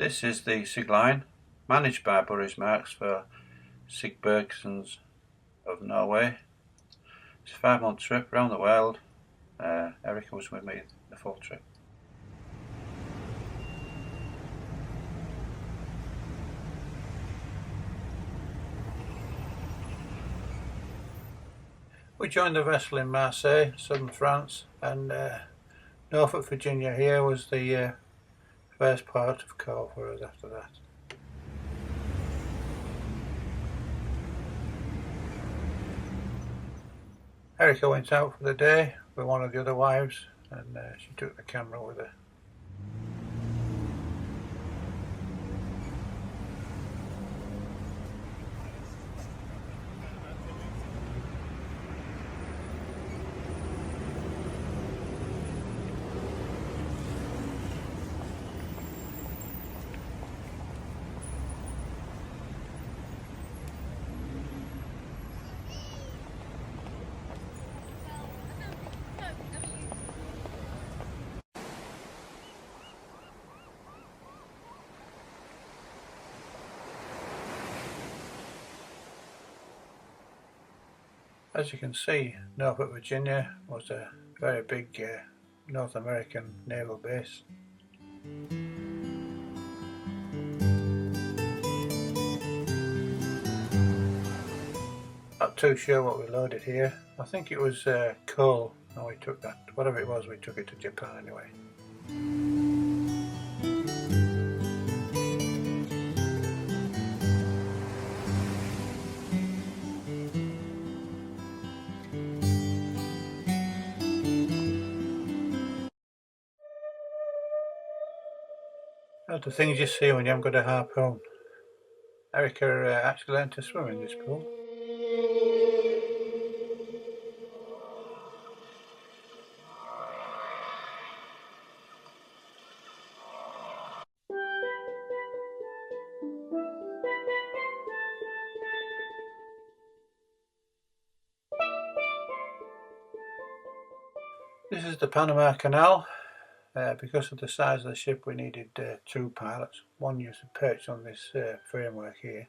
This is the Strick Line, managed by Burris Marks for Sig Bergsons of Norway. It's a 5-month trip around the world. Erica was with me the full trip. We joined the vessel in Marseille, southern France, and Norfolk, Virginia here was the first port of call for us after that. Erica went out for the day with one of the other wives, and she took the camera with her. As you can see, Norfolk, Virginia was a very big North American naval base. Not too sure what we loaded here. I think it was coal, and we took that, whatever it was, we took it to Japan anyway. The things you see when you haven't got a harpoon. Erica actually learned to swim in this pool. This is the Panama Canal. Because of the size of the ship, we needed 2 pilots. One used to perch on this framework here.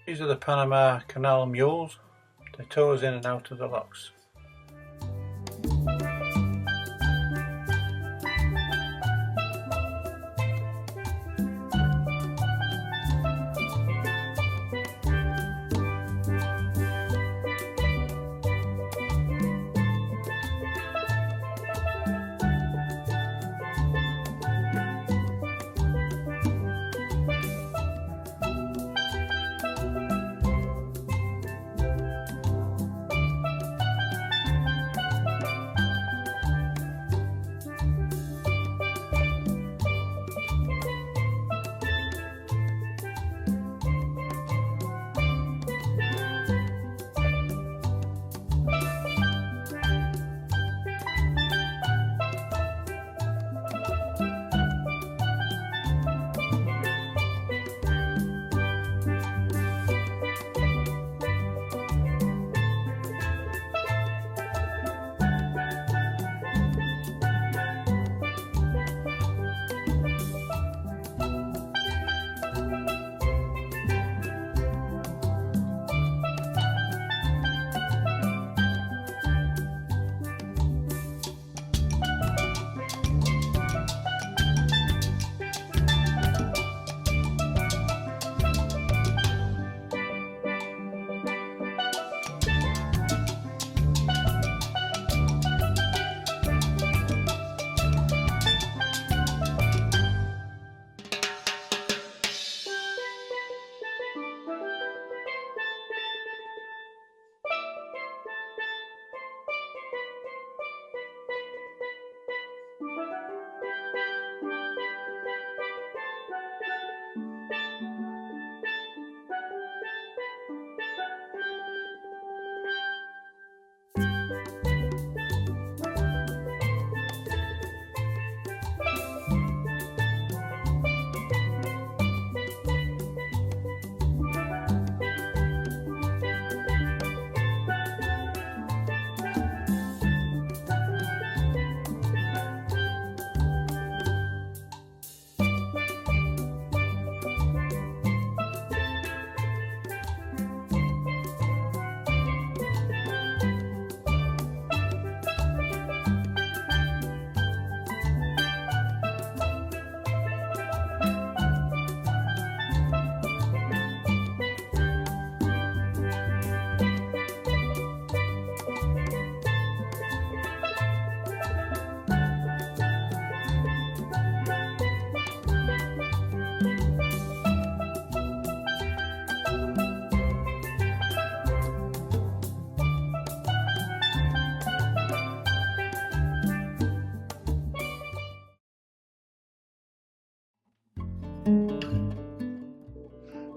These are the Panama Canal mules. They tow us in and out of the locks.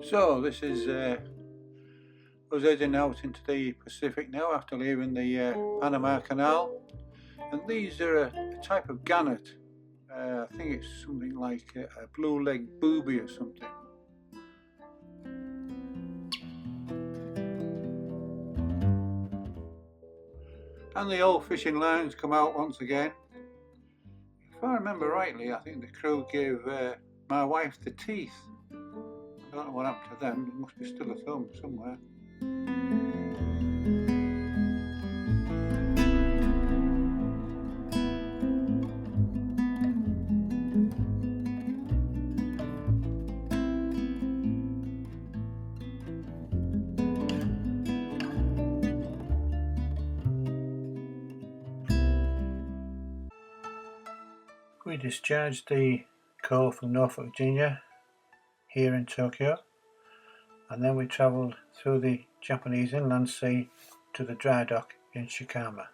So this is us heading out into the Pacific now after leaving the Panama Canal, and these are a type of gannet. I think it's something like a blue-legged booby or something. And the old fishing lines come out once again. If I remember rightly, I think the crew gave my wife the teeth. I don't know what happened to them. There must be still at home somewhere. We discharged the coal from Norfolk, Virginia, here in Tokyo, and then we travelled through the Japanese Inland Sea to the dry dock in Shikama.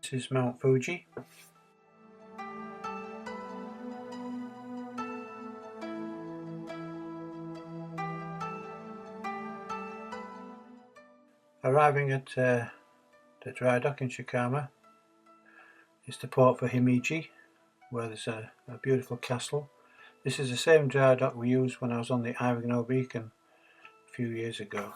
This is Mount Fuji. Arriving at the dry dock in Shikama is the port for Himeji, where there's a beautiful castle. This is the same dry dock we used when I was on the Ivanhoe Beacon a few years ago.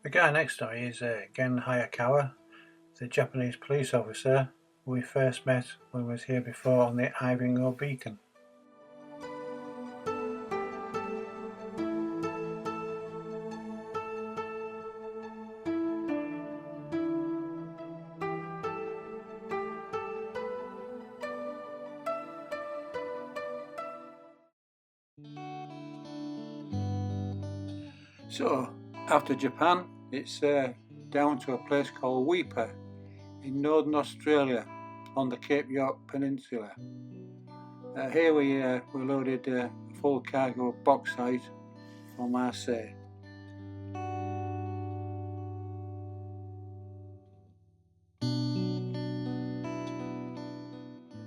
The guy next to me is Gen Hayakawa, the Japanese police officer who we first met when we was here before on the Ivanhoe Beacon. So after Japan, it's down to a place called Weipa in northern Australia on the Cape York Peninsula. Here we loaded a full cargo of bauxite for Marseille.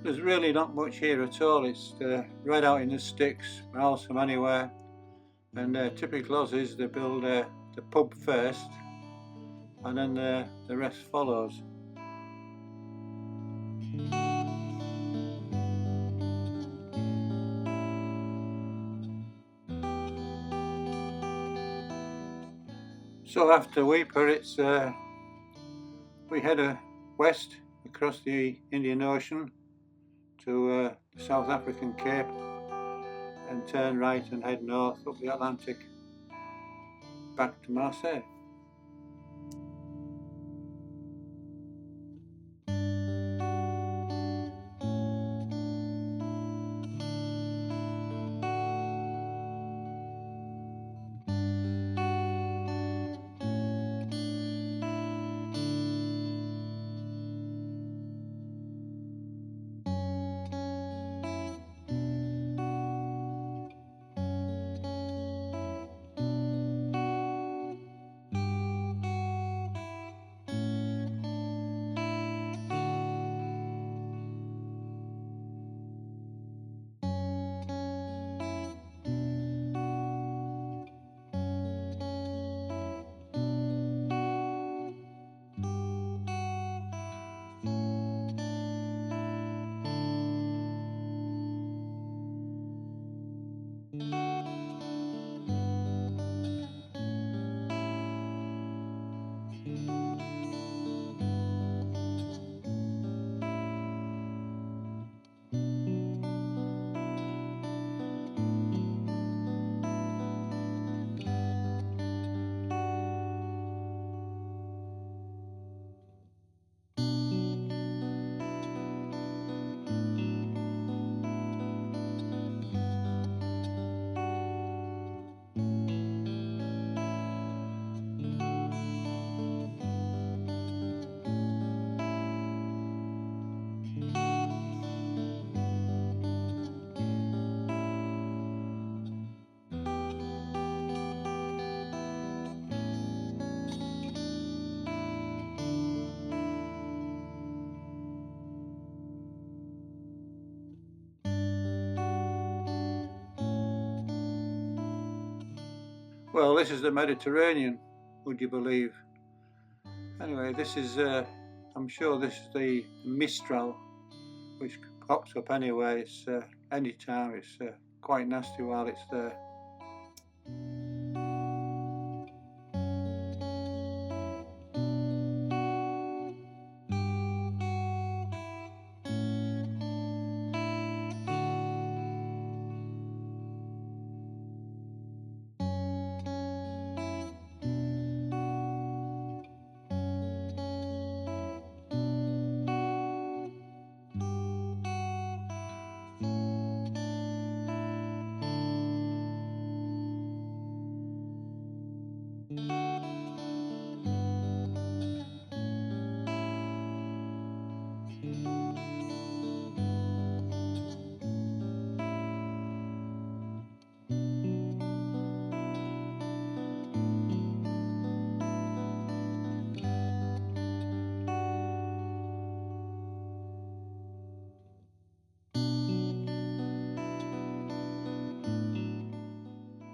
There's really not much here at all. It's right out in the sticks, miles from anywhere. And typical Aussies, they build the pub first, and then the rest follows. So after Weeper, we head west across the Indian Ocean to the South African Cape and turn right and head north up the Atlantic back to Marseille. Well, this is the Mediterranean, would you believe? Anyway, this is, I'm sure this is the mistral, which pops up anyway. It's anytime, it's quite nasty while it's there.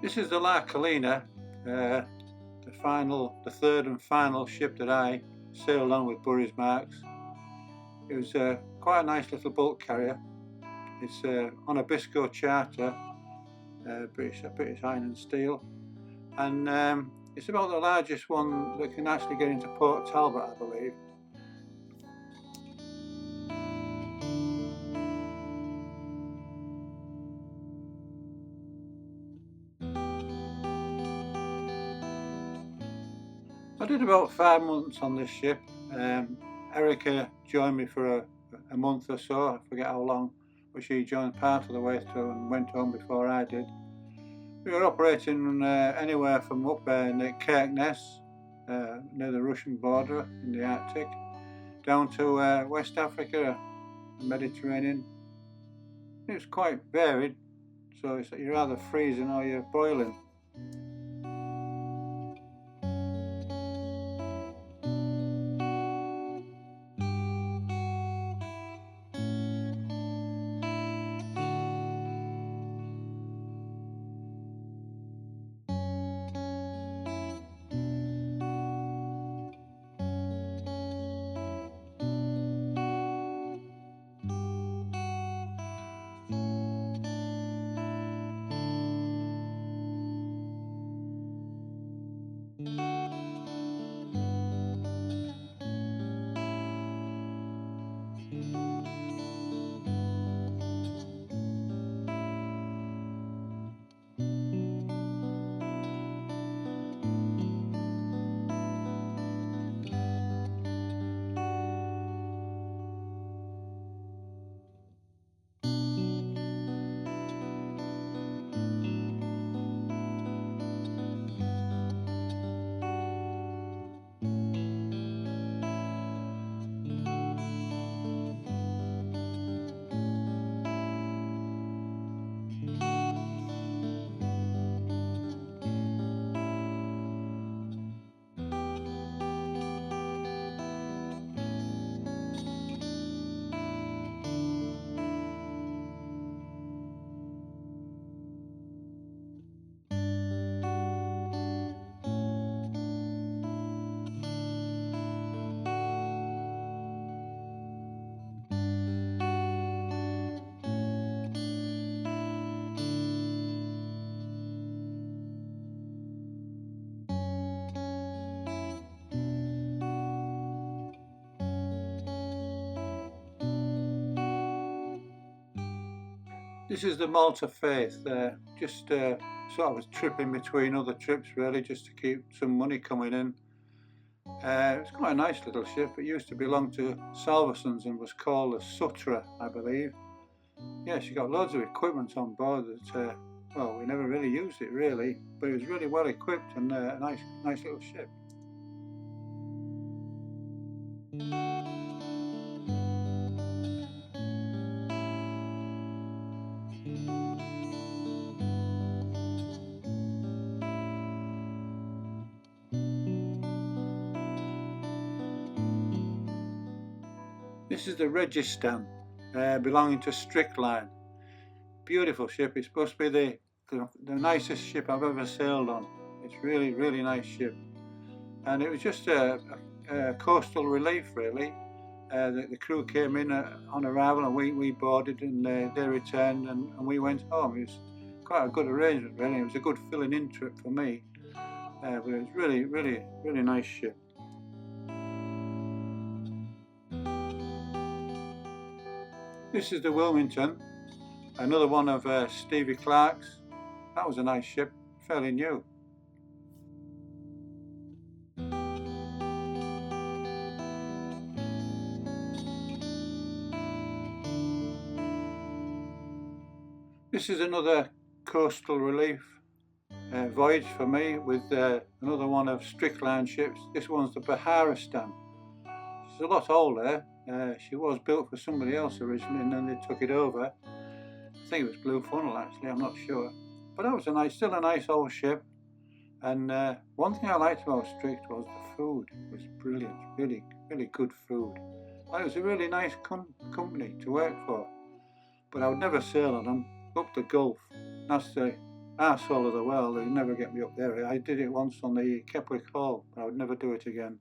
This is the La Colina, the third and final ship that I sailed on with Burry's Marks. It was quite a nice little bulk carrier. It's on a Bisco charter, British Iron and Steel, and it's about the largest one that can actually get into Port Talbot, I believe. I did about 5 months on this ship. Erica joined me for a month or so, I forget how long, but she joined part of the way through and went home before I did. We were operating anywhere from up near Kirkness, near the Russian border in the Arctic, down to West Africa, the Mediterranean. It was quite varied, so you're either freezing or you're boiling. This is the Malta Faith, just sort of a trip in between other trips really, just to keep some money coming in. It's quite a nice little ship. It used to belong to Salversons and was called the Sutra, I believe. Yeah, she got loads of equipment on board that, well, we never really used it really, but it was really well equipped and a nice little ship. This is the Registan, belonging to Strick Line. Beautiful ship. It's supposed to be the nicest ship I've ever sailed on. It's really nice ship. And it was just a coastal relief really. The crew came in on arrival and we boarded and they returned and we went home. It was quite a good arrangement really. It was a good filling in trip for me. But it was really nice ship. This is the Wilmington, another one of Stevie Clark's. That was a nice ship, fairly new. This is another coastal relief voyage for me with another one of Strick Line ships. This one's the Baharistan. She's a lot older. She was built for somebody else originally and then they took it over. I think it was Blue Funnel actually, I'm not sure. But that was still a nice old ship. And one thing I liked about Strick was the food. It was brilliant, really good food. And it was a really nice company to work for. But I would never sail on them up the Gulf. That's the arsehole of the world. They'd never get me up there. I did it once on the Kepwick Hall, but I would never do it again.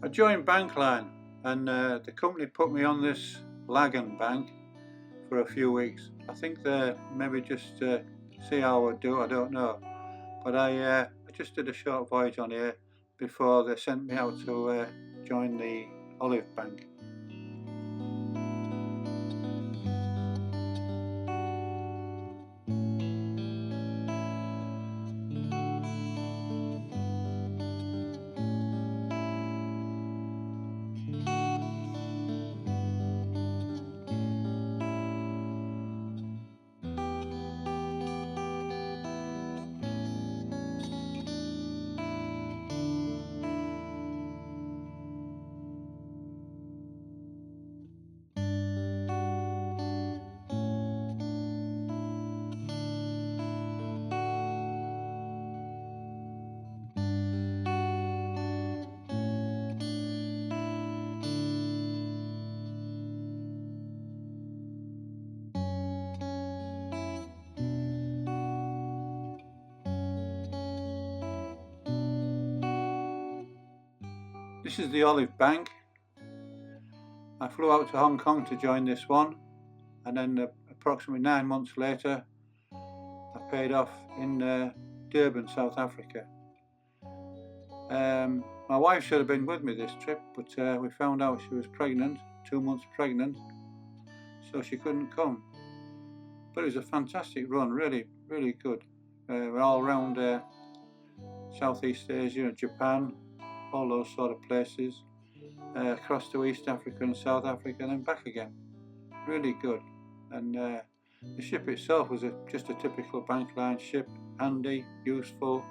I joined Bankline and the company put me on this Lagan bank for a few weeks. I think they maybe just see how I would do, I don't know. But I just did a short voyage on here before they sent me out to join the Olive Bank. This is the Olive Bank. I flew out to Hong Kong to join this one, and then approximately 9 months later I paid off in Durban, South Africa. My wife should have been with me this trip, but we found out she was pregnant, 2 months pregnant, so she couldn't come. But it was a fantastic run, really good. We're all around Southeast Asia, Japan, all those sort of places, across to East Africa and South Africa and then back again. Really good. And the ship itself was just a typical Bankline ship, handy, useful.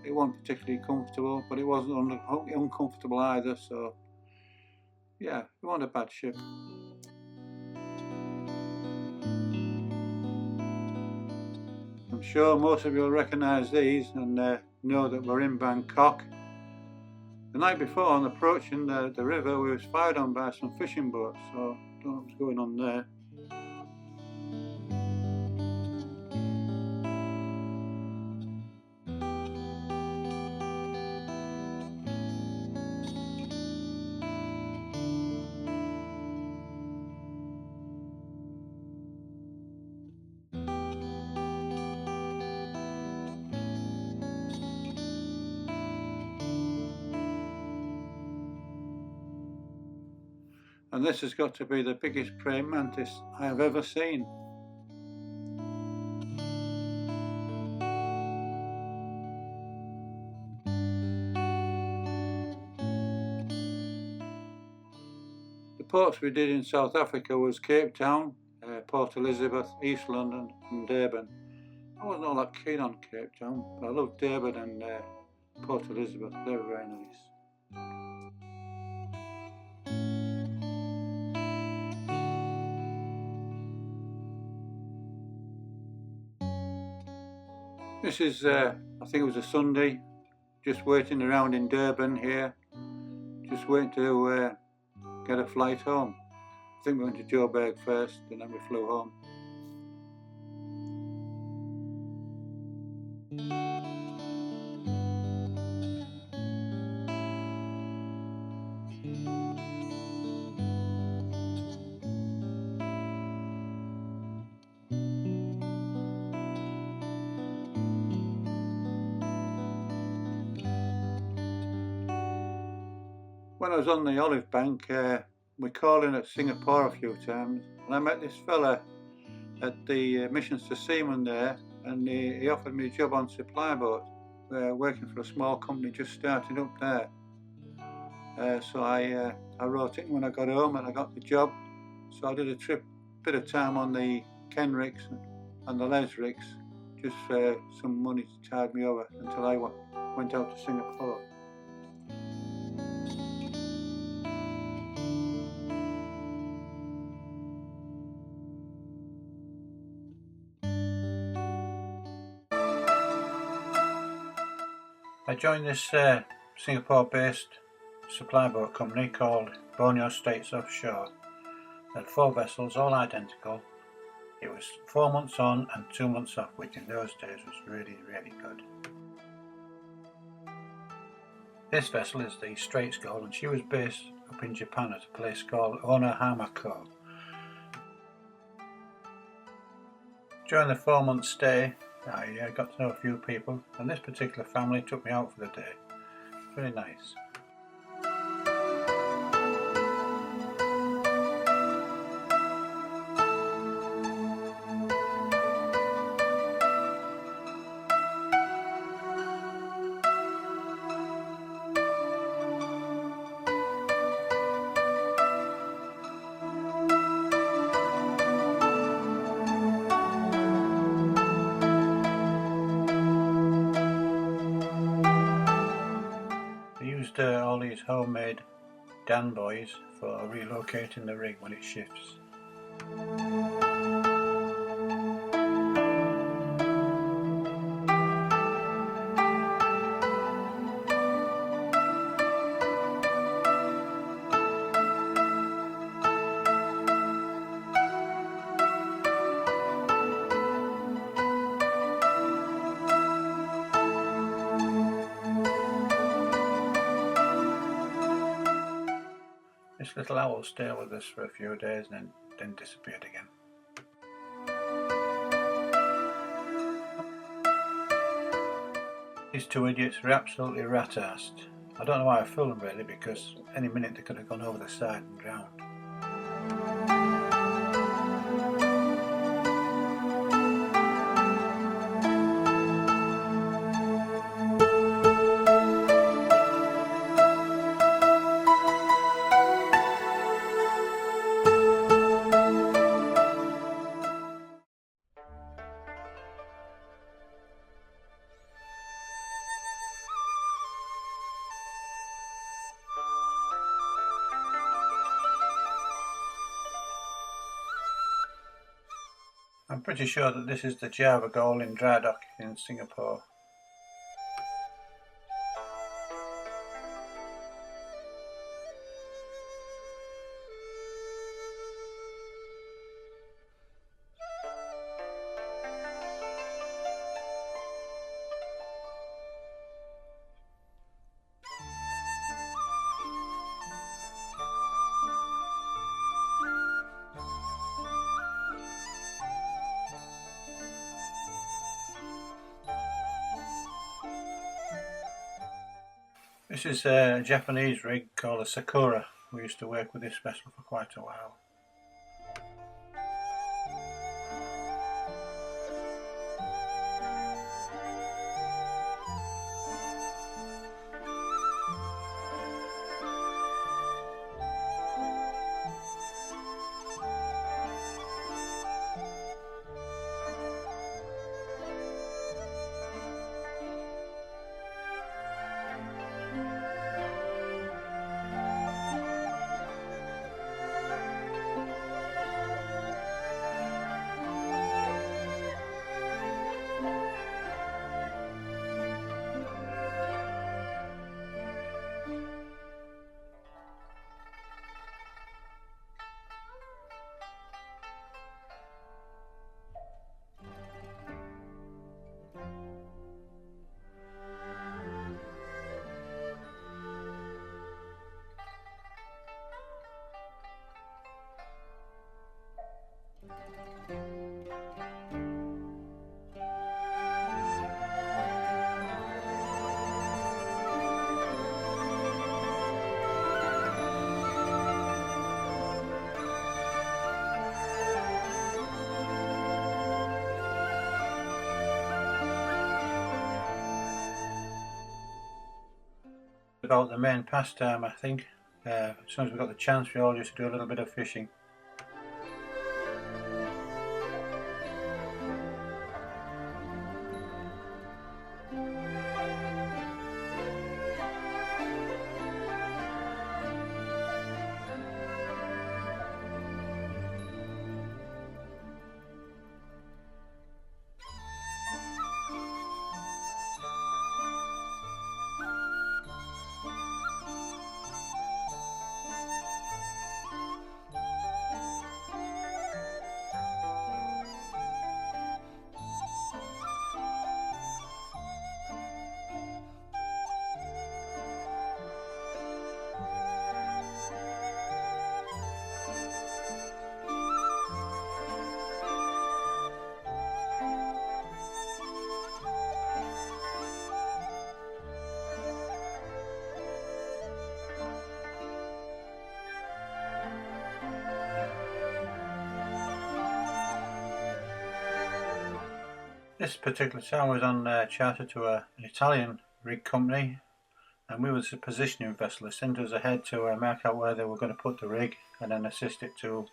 It wasn't particularly comfortable, but it wasn't uncomfortable either, so yeah, it wasn't a bad ship. I'm sure most of you will recognise these and know that we're in Bangkok. The night before, on approaching the river, we was fired on by some fishing boats, so I don't know what's going on there. and this has got to be the biggest praying mantis I have ever seen. The ports we did in South Africa was Cape Town, Port Elizabeth, East London and Durban. I wasn't all that keen on Cape Town, but I loved Durban and Port Elizabeth. They were very nice. This is, I think it was a Sunday, just waiting around in Durban here, just waiting to get a flight home. I think we went to Joburg first and then we flew home. When I was on the Olive Bank, we called in at Singapore a few times, and I met this fella at the missions to seamen there, and he offered me a job on supply boat, working for a small company just starting up there. So I wrote it when I got home and I got the job. So I did a bit of time on the Ken rigs and the Les rigs, just for some money to tide me over until I went out to Singapore. I joined this Singapore-based supply boat company called Borneo States Offshore. They had 4 vessels, all identical. It was 4 months on and 2 months off, which in those days was really, really good. This vessel is the Strick Line, and she was based up in Japan at a place called Onohamako. During the 4-month stay, I got to know a few people, and this particular family took me out for the day. Very nice. All these homemade Dan buoys for relocating the rig when it shifts. This little owl stayed with us for a few days and then disappeared again. These 2 idiots were absolutely rat-assed. I don't know why I filmed them really, because any minute they could have gone over the side and drowned. I'm pretty sure that this is the Java Gull in dry dock in Singapore. This is a Japanese rig called a Sakura. we used to work with this vessel for quite a while. About the main pastime, I think. As soon as we got the chance, we all just do a little bit of fishing. This particular time was on charter to an Italian rig company, and we was a positioning vessel. They sent us ahead to mark out where they were going to put the rig and then assist it to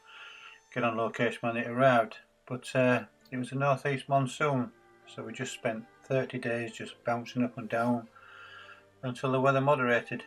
get on location when it arrived. But it was a northeast monsoon, so we just spent 30 days just bouncing up and down until the weather moderated.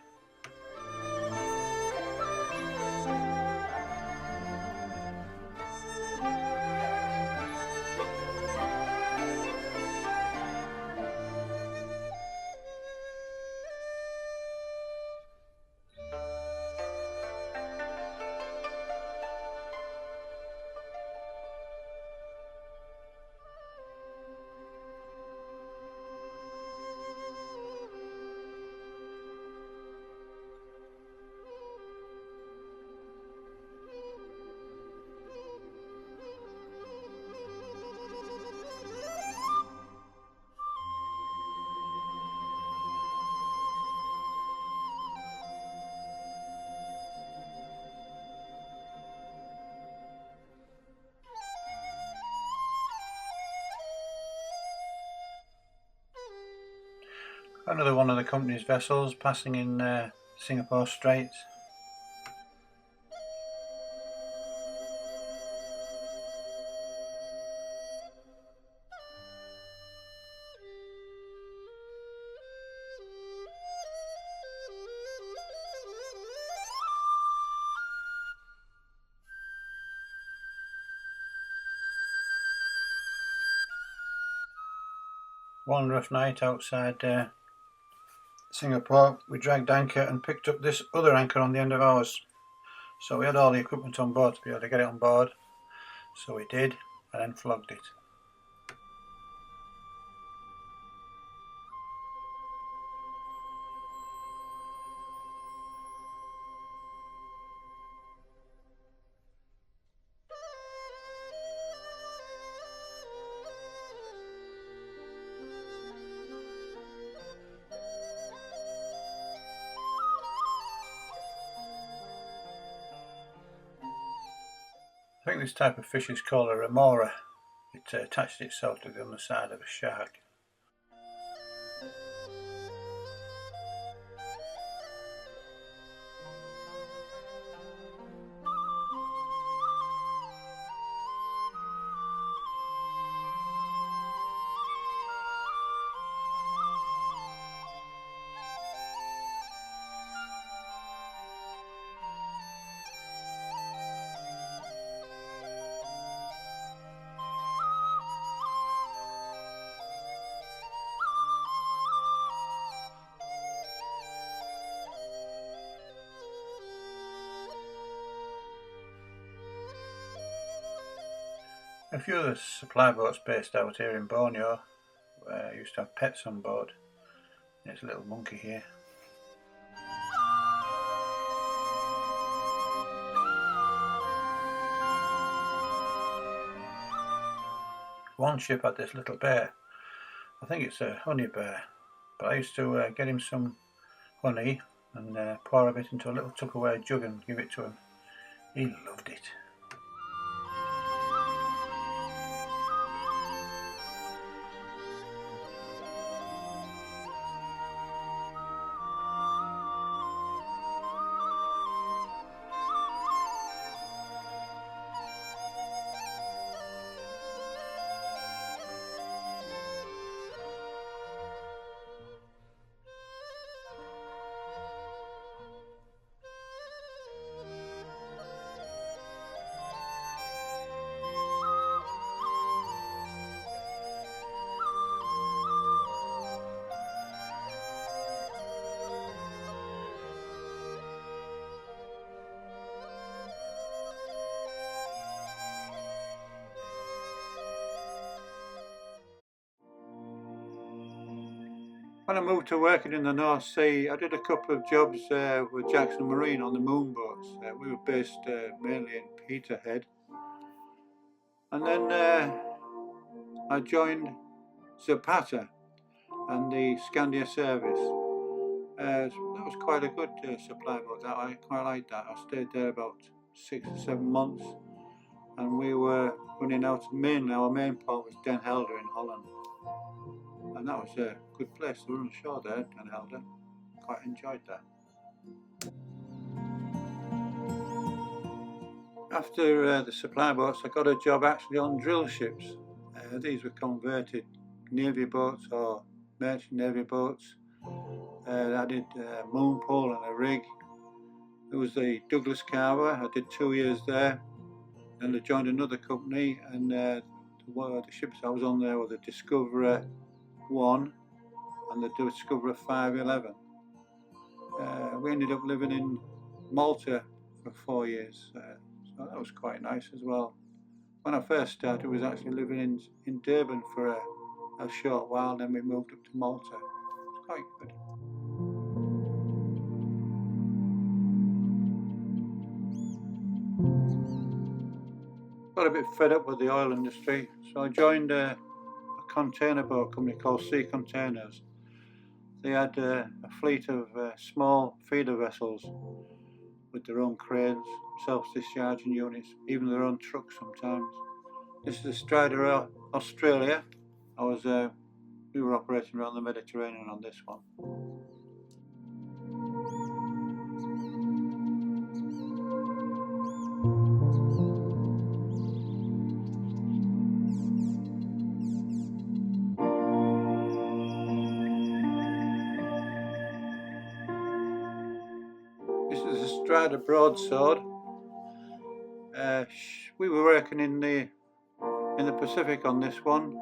Another one of the company's vessels passing in Singapore Straits. One rough night outside Singapore, we dragged anchor and picked up this other anchor on the end of ours. So we had all the equipment on board to be able to get it on board. So we did, and then flogged it. I think this type of fish is called a remora. It attached itself to the underside of a shark. A few of the supply boats based out here in Borneo used to have pets on board. There's a little monkey here. One ship had this little bear. I think it's a honey bear, but I used to get him some honey and pour a bit into a little Tupperware jug and give it to him. He loved it. When I moved to working in the North Sea, I did a couple of jobs with Jackson Marine on the moon boats. We were based mainly in Peterhead. And then I joined Zapata and the Scandia service. That was quite a good supply boat. I quite liked that. I stayed there about 6 or 7 months, and we were running out of Maine. Our main port was Den Helder in Holland. And that was a good place to run ashore there, Den Helder. Quite enjoyed that. After the supply boats, I got a job actually on drill ships. These were converted navy boats or merchant navy boats. I did a moon pole and a rig. It was the Douglas Carver. I did 2 years there. Then I joined another company, and the ships I was on there were the Discoverer 1 and the Discoverer 511. We ended up living in Malta for 4 years, so that was quite nice as well. When I first started, I was actually living in Durban for a short while, then we moved up to Malta. It was quite good. Got a bit fed up with the oil industry, so I joined a container boat company called Sea Containers. They had a fleet of small feeder vessels with their own cranes, self-discharging units, even their own trucks sometimes. This is Strider, Australia. We were operating around the Mediterranean on this one. This is a Strider broadsword. We were working in the Pacific on this one.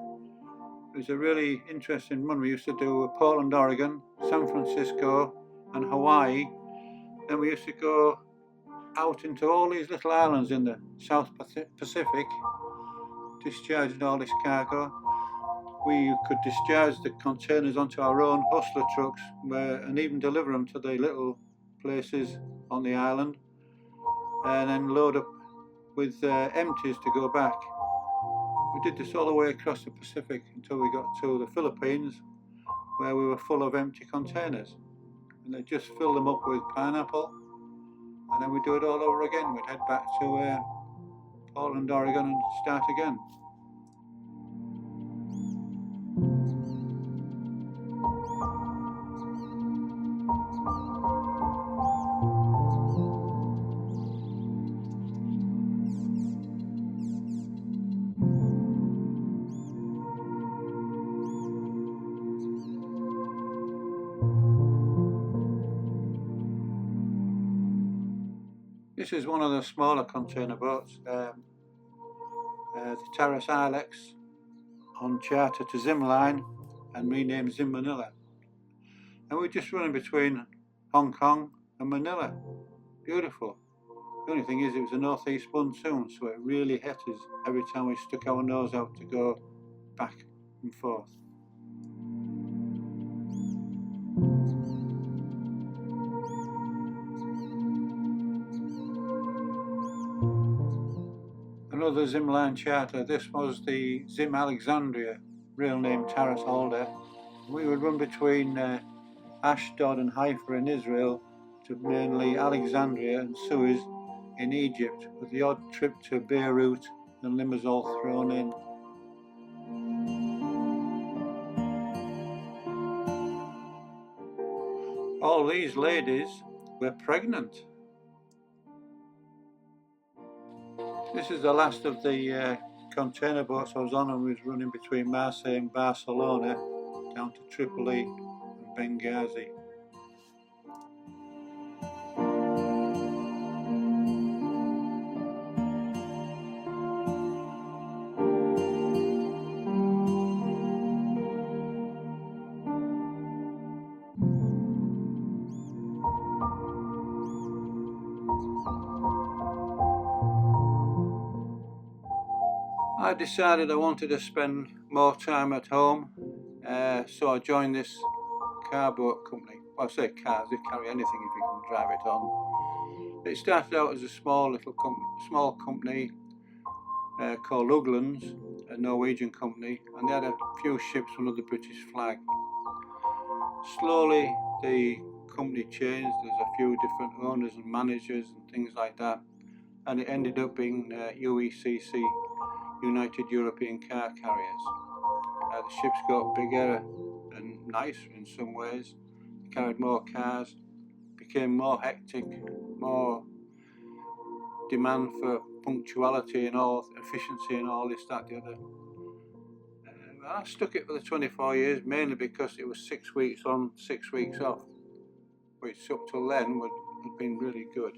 It was a really interesting one. We used to do Portland, Oregon, San Francisco and Hawaii. And we used to go out into all these little islands in the South Pacific, discharging all this cargo. We could discharge the containers onto our own hustler trucks and even deliver them to the little places on the island, and then load up with empties to go back. We did this all the way across the Pacific until we got to the Philippines, where we were full of empty containers, and they just fill them up with pineapple, and then we do it all over again. We'd head back to Portland, Oregon, and start again. This is one of the smaller container boats, the Taras Ilex, on charter to Zim Line and renamed Zim Manila. And we're just running between Hong Kong and Manila. Beautiful. The only thing is it was a northeast monsoon, so it really hit us every time we stuck our nose out to go back and forth. Another Zim Line charter. This was the Zim Alexandria, real name Taras Alder. We would run between Ashdod and Haifa in Israel to mainly Alexandria and Suez in Egypt, with the odd trip to Beirut and Limassol thrown in. All these ladies were pregnant. This is the last of the container boats I was on, and we was running between Marseille and Barcelona down to Tripoli and Benghazi. I decided I wanted to spend more time at home, so I joined this car boat company. Well, I say cars, they carry anything if you can drive it on. It started out as a small company called Uglands, a Norwegian company, and they had a few ships under the British flag. Slowly the company changed, there's a few different owners and managers and things like that, and it ended up being UECC, United European Car Carriers. The ships got bigger and nicer in some ways, they carried more cars, became more hectic, more demand for punctuality and all, efficiency and all this, that, the other. I stuck it for the 24 years mainly because it was 6 weeks on, 6 weeks off, which up till then had been really good.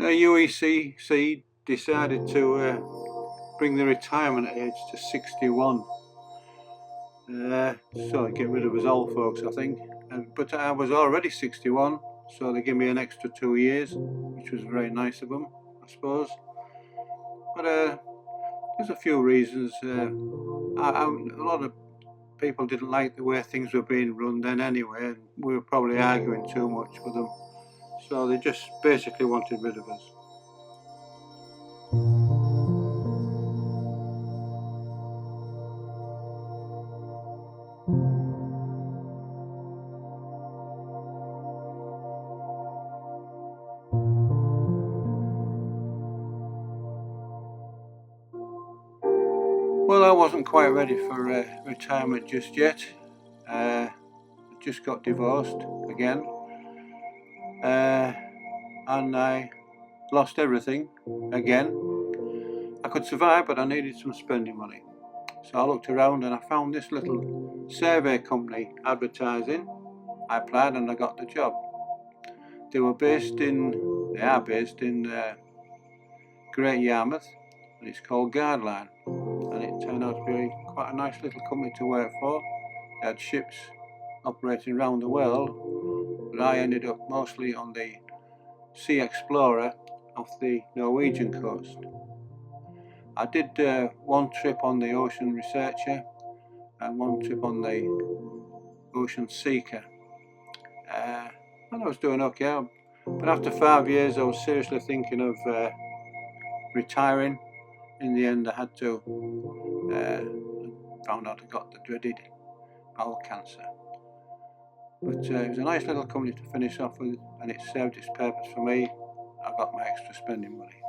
UECC decided to bring the retirement age to 61. So get rid of us old folks, I think. But I was already 61, so they gave me an extra 2 years, which was very nice of them, I suppose. But there's a few reasons. A lot of people didn't like the way things were being run then anyway, and we were probably arguing too much with them. So they just basically wanted rid of us. Well, I wasn't quite ready for retirement just yet. I just got divorced again, and I lost everything again. I could survive, but I needed some spending money. So I looked around and I found this little survey company advertising. I applied and I got the job. They are based in Great Yarmouth, and it's called Line, and it turned out to be quite a nice little company to work for. They had ships operating around the world, but I ended up mostly on the Sea Explorer off the Norwegian coast. I did one trip on the Ocean Researcher and one trip on the Ocean Seeker, and I was doing okay, but after 5 years I was seriously thinking of retiring. In the end I had to, found out I got the dreaded bowel cancer. But it was a nice little company to finish off with, and it served its purpose for me. I got my extra spending money.